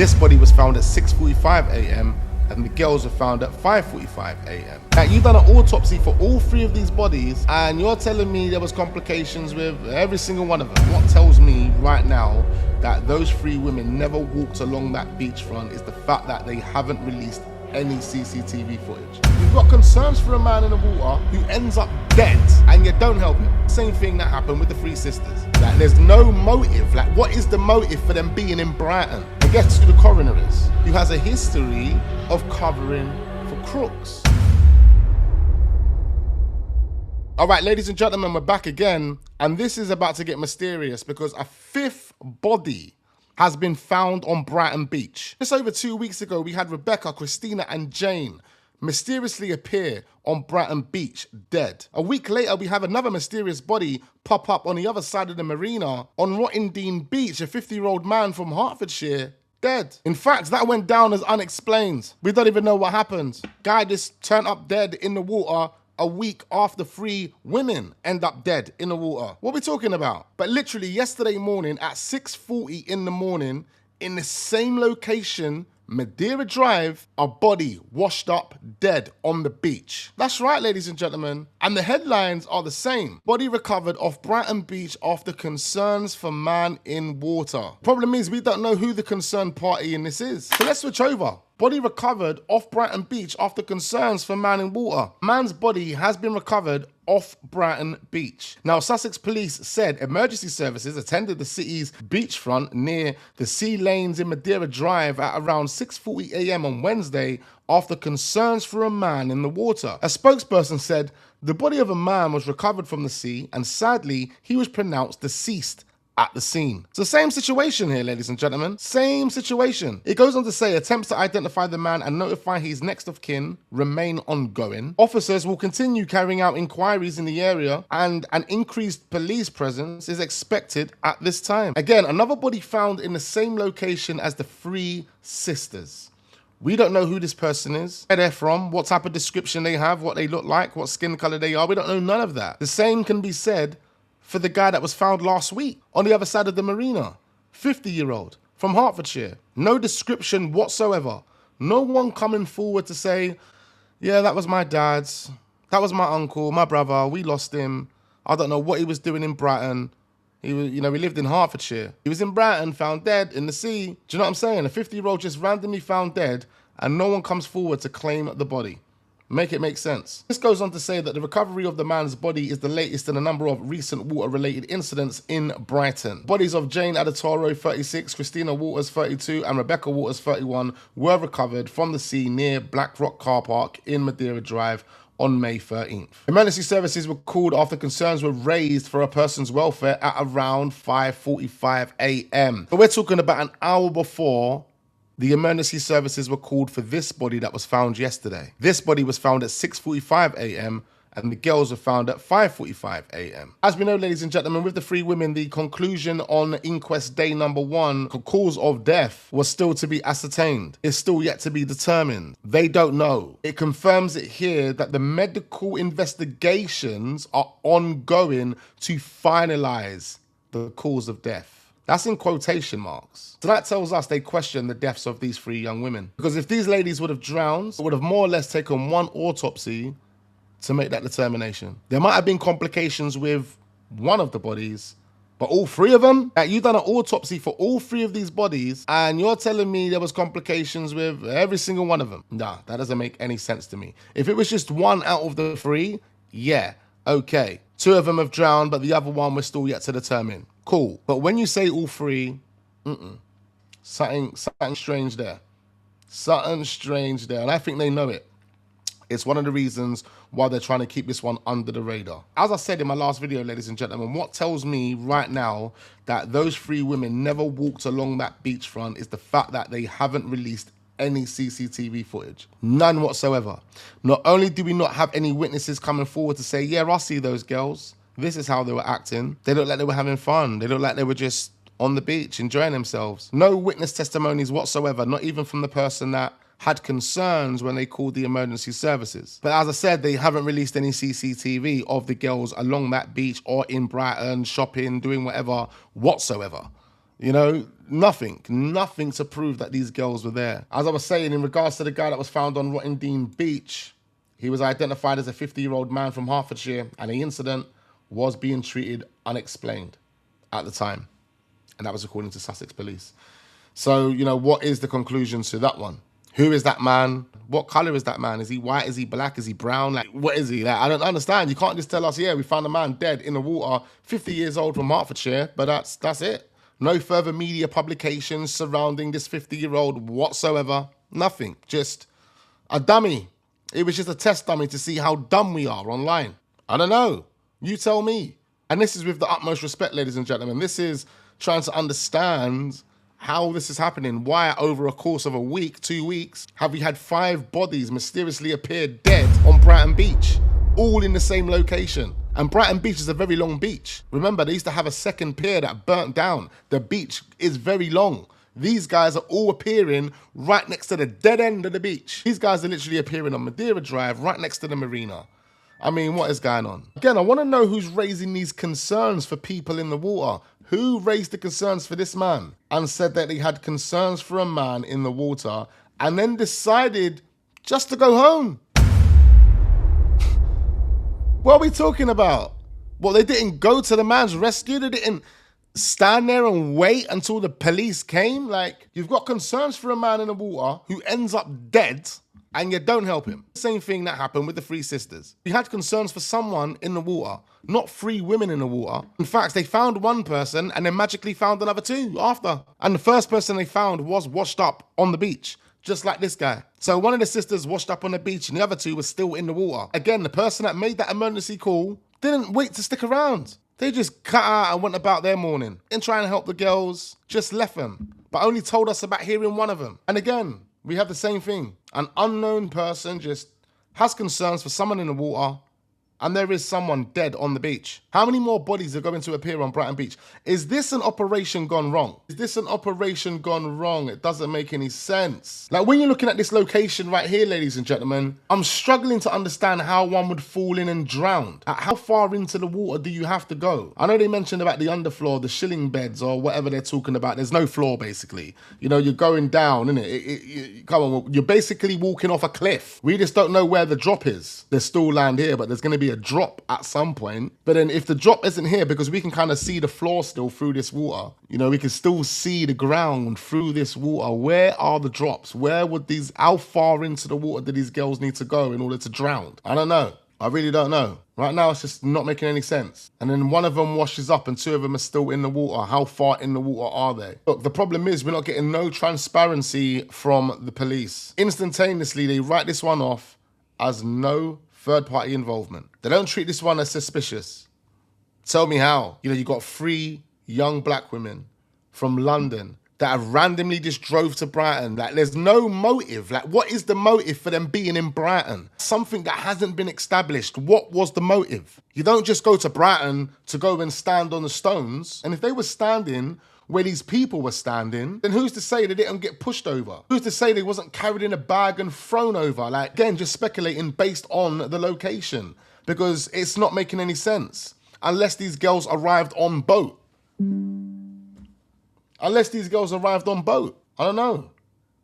This body was found at 6:45 a.m. and the girls were found at 5:45 a.m. Now, you've done an autopsy for all three of these bodies, and you're telling me there was complications with every single one of them. What tells me right now that those three women never walked along that beachfront is the fact that they haven't released any CCTV footage. You've got concerns for a man in the water who ends up dead, and you don't help him. Same thing that happened with the three sisters. Like, there's no motive. Like, what is the motive for them being in Brighton? I guess who the coroner is, who has a history of covering for crooks. All right, ladies and gentlemen, we're back again, and this is about to get mysterious because a fifth body has been found on Brighton Beach. Just over 2 weeks ago, we had Rebecca, Christina, and Jane mysteriously appear on Brighton Beach dead. A week later, we have another mysterious body pop up on the other side of the marina on Rottingdean Beach, a 50-year-old man from Hertfordshire dead. In fact, that went down as unexplained. We don't even know what happened. Guy just turned up dead in the water a week after three women end up dead in the water. What are we talking about? But literally yesterday morning at 6:40 in the morning, in the same location, Madeira Drive, a body washed up dead on the beach. That's right, ladies and gentlemen. And the headlines are the same. Body recovered off Brighton Beach after concerns for man in water. Problem is, we don't know who the concerned party in this is. So let's switch over. Body recovered off Brighton Beach after concerns for man in water. Man's body has been recovered off Brighton Beach. Now, Sussex Police said emergency services attended the city's beachfront near the Sea Lanes in Madeira Drive at around 6:40 a.m. on Wednesday after concerns for a man in the water. A spokesperson said the body of a man was recovered from the sea and sadly, he was pronounced deceased at the scene. So same situation here, ladies and gentlemen. Same situation. It goes on to say attempts to identify the man and notify his next of kin remain ongoing. Officers will continue carrying out inquiries in the area and an increased police presence is expected at this time. Again, another body found in the same location as the three sisters. We don't know who this person is, where they're from, what type of description they have, what they look like, what skin color they are. We don't know none of that. The same can be said for the guy that was found last week on the other side of the marina, 50-year-old from Hertfordshire. No description whatsoever. No one coming forward to say, yeah, that was my dad's, that was my uncle, my brother, we lost him. I don't know what he was doing in Brighton. He was, we lived in Hertfordshire. He was in Brighton, found dead in the sea. Do you know what I'm saying? A 50-year-old just randomly found dead and no one comes forward to claim the body. Make it make sense. This goes on to say that the recovery of the man's body is the latest in a number of recent water-related incidents in Brighton. Bodies of Jane Adatoro, 36, Christina Waters, 32, and Rebecca Waters, 31, were recovered from the sea near Black Rock Car Park in Madeira Drive on May 13th. Emergency services were called after concerns were raised for a person's welfare at around 5:45 a.m. But we're talking about an hour before the emergency services were called for this body that was found yesterday. This body was found at 6:45 a.m. and the girls were found at 5:45 a.m. As we know, ladies and gentlemen, with the three women, the conclusion on inquest day number 1, cause of death, was still to be ascertained. It's still yet to be determined. They don't know. It confirms it here that the medical investigations are ongoing to finalize the cause of death. That's in quotation marks. So that tells us they question the deaths of these three young women. Because if these ladies would have drowned, it would have more or less taken one autopsy to make that determination. There might have been complications with one of the bodies, but all three of them? You've done an autopsy for all three of these bodies, and you're telling me there was complications with every single one of them? Nah, that doesn't make any sense to me. If it was just one out of the three, yeah, okay. 2 of them have drowned, but the other one we're still yet to determine. Cool. But when you say all three, something strange there. Something strange there. And I think they know it. It's one of the reasons why they're trying to keep this one under the radar. As I said in my last video, ladies and gentlemen, what tells me right now that those three women never walked along that beachfront is the fact that they haven't released any CCTV footage. None whatsoever. Not only do we not have any witnesses coming forward to say, yeah, I see those girls. This is how they were acting. They looked like they were having fun. They looked like they were just on the beach enjoying themselves. No witness testimonies whatsoever, not even from the person that had concerns when they called the emergency services. But as I said, they haven't released any CCTV of the girls along that beach or in Brighton, shopping, doing whatever whatsoever. You know, nothing to prove that these girls were there. As I was saying, in regards to the guy that was found on Rottingdean Beach, he was identified as a 50-year-old man from Hertfordshire, and the incident was being treated unexplained at the time. And that was according to Sussex Police. So, you know, what is the conclusion to that one? Who is that man? What color is that man? Is he white? Is he black? Is he brown? Like, what is he? Like, I don't understand. You can't just tell us, yeah, we found a man dead in the water, 50 years old from Hertfordshire, but that's it. No further media publications surrounding this 50-year-old whatsoever. Nothing. Just a dummy. It was just a test dummy to see how dumb we are online. I don't know. You tell me. And this is with the utmost respect, ladies and gentlemen. This is trying to understand how this is happening. Why over a course of a week, 2 weeks, have we had 5 bodies mysteriously appear dead on Brighton Beach, all in the same location? And Brighton Beach is a very long beach. Remember, they used to have a second pier that burnt down. The beach is very long. These guys are all appearing right next to the dead end of the beach. These guys are literally appearing on Madeira Drive, right next to the marina. I mean, what is going on? Again, I want to know who's raising these concerns for people in the water. Who raised the concerns for this man and said that he had concerns for a man in the water and then decided just to go home? What are we talking about? Well, they didn't go to the man's rescue. They didn't stand there and wait until the police came. Like, you've got concerns for a man in the water who ends up dead and you don't help him. Same thing that happened with the 3 sisters. We had concerns for someone in the water, not 3 women in the water. In fact, they found one person and then magically found another 2 after. And the first person they found was washed up on the beach, just like this guy. So one of the sisters washed up on the beach and the other 2 were still in the water. Again, the person that made that emergency call didn't wait to stick around. They just cut out and went about their morning. Didn't try and help the girls, just left them, but only told us about hearing one of them. And again, we have the same thing. An unknown person just has concerns for someone in the water and there is someone dead on the beach. How many more bodies are going to appear on Brighton Beach? Is this an operation gone wrong? Is this an operation gone wrong? It doesn't make any sense. Like, when you're looking at this location right here, ladies and gentlemen, I'm struggling to understand how one would fall in and drown. How far into the water do you have to go? I know they mentioned about the underfloor, the shilling beds or whatever they're talking about. There's no floor, basically. You know, you're going down, innit? Come on, you're basically walking off a cliff. We just don't know where the drop is. There's still land here, but there's going to be a drop at some point. But then if the drop isn't here, because we can kind of see the floor still through this water, you know, we can still see the ground through this water. Where are the drops? Where would these, how far into the water do these girls need to go in order to drown? I don't know. I really don't know. Right now, it's just not making any sense. And then one of them washes up and 2 of them are still in the water. How far in the water are they? Look, the problem is we're not getting no transparency from the police. Instantaneously, they write this one off as no third-party involvement. They don't treat this one as suspicious. Tell me how. You know, you got 3 young black women from London that have randomly just drove to Brighton. Like, there's no motive. Like, what is the motive for them being in Brighton? Something that hasn't been established. What was the motive? You don't just go to Brighton to go and stand on the stones. And if they were standing where these people were standing, then who's to say they didn't get pushed over? Who's to say they wasn't carried in a bag and thrown over? Like, again, just speculating based on the location, because it's not making any sense. Unless these girls arrived on boat. Unless these girls arrived on boat. I don't know.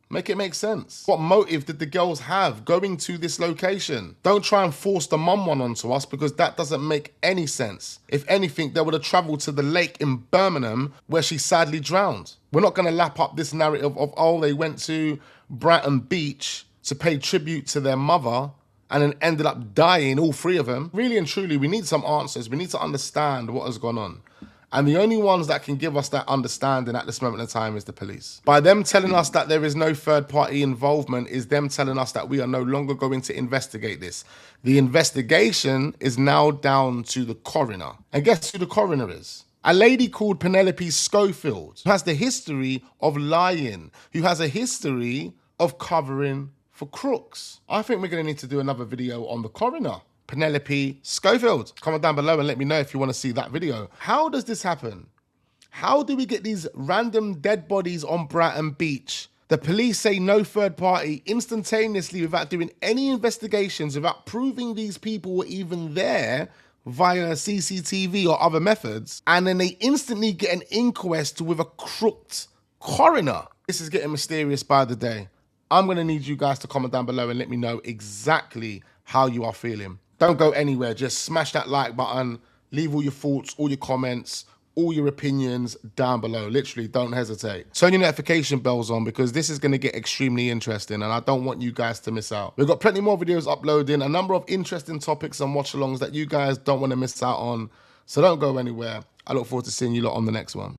Make it make sense. What motive did the girls have going to this location? Don't try and force the mum one onto us, because that doesn't make any sense. If anything, they would have travelled to the lake in Birmingham where she sadly drowned. We're not going to lap up this narrative of, oh, they went to Brighton Beach to pay tribute to their mother and then ended up dying, all 3 of them. Really and truly, we need some answers. We need to understand what has gone on. And the only ones that can give us that understanding at this moment in time is the police. By them telling us that there is no third-party involvement is them telling us that we are no longer going to investigate this. The investigation is now down to the coroner. And guess who the coroner is? A lady called Penelope Schofield, who has the history of lying, who has a history of covering for crooks. I think we're going to need to do another video on the coroner, Penelope Schofield. Comment down below and let me know if you want to see that video. How does this happen? How do we get these random dead bodies on Brighton Beach? The police say no third party instantaneously without doing any investigations, without proving these people were even there. via CCTV or other methods, and then they instantly get an inquest with a crooked coroner. This is getting mysterious by the day. I'm going to need you guys to comment down below and let me know exactly how you are feeling. Don't go anywhere. Just smash that like button. Leave all your thoughts, all your comments, all your opinions down below. Literally, don't hesitate. Turn your notification bells on because this is going to get extremely interesting and I don't want you guys to miss out. We've got plenty more videos uploading, a number of interesting topics and watch-alongs that you guys don't want to miss out on. So don't go anywhere. I look forward to seeing you lot on the next one.